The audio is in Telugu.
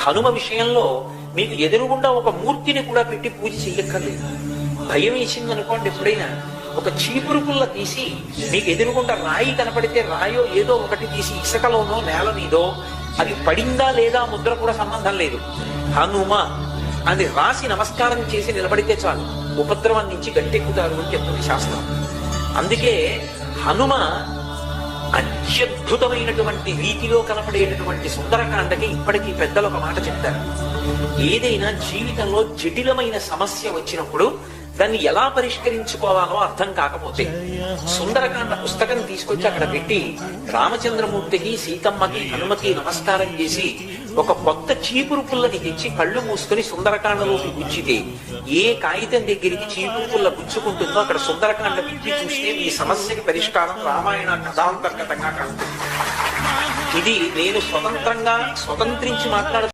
హనుమ విషయంలో మీకు ఎదురుగుండా ఒక మూర్తిని కూడా పెట్టి పూజ చెయ్యక్కర్లేదు. భయం వేసింది అనుకోండి, ఎప్పుడైనా ఒక చీపురు పుల్ల తీసి మీకు ఎదురుగుండా రాయి కనపడితే రాయో ఏదో ఒకటి తీసి ఇసుకలోనో నేల మీదో అది పడిందా లేదా ముద్ర కూడా సంబంధం లేదు, హనుమ అది రాసి నమస్కారం చేసి నిలబడితే చాలు, ఉపద్రవం నుంచి గట్టెక్కుతారు అని చెప్తుంది శాస్త్రం. అందుకే హనుమ అత్యద్భుతమైనటువంటి రీతిలో కనపడేటటువంటి సుందరకాండకి ఇప్పటికీ పెద్దలు ఒక మాట చెప్తారు. ఏదైనా జీవితంలో జటిలమైన సమస్య వచ్చినప్పుడు దాన్ని ఎలా పరిష్కరించుకోవాలో అర్థం కాకపోతే సుందరకాండ పుస్తకం తీసుకొచ్చి అక్కడ పెట్టి రామచంద్రమూర్తికి, సీతమ్మకి, హనుమకి నమస్కారం చేసి ఒక కొత్త చీపురు పుల్లని తెచ్చి కళ్ళు మూసుకొని సుందరకాండలోకి గుచ్చితే ఏ కాగితం దగ్గరికి చీపురు పుల్ల గుచ్చుకుంటుందో అక్కడ సుందరకాండ విప్పి చూస్తే మీ సమస్యకి పరిష్కారం రామాయణ కథాంతర్గతంగా కలుగుతుంది. ఇది నేను స్వతంత్రించి మాట్లాడుతూ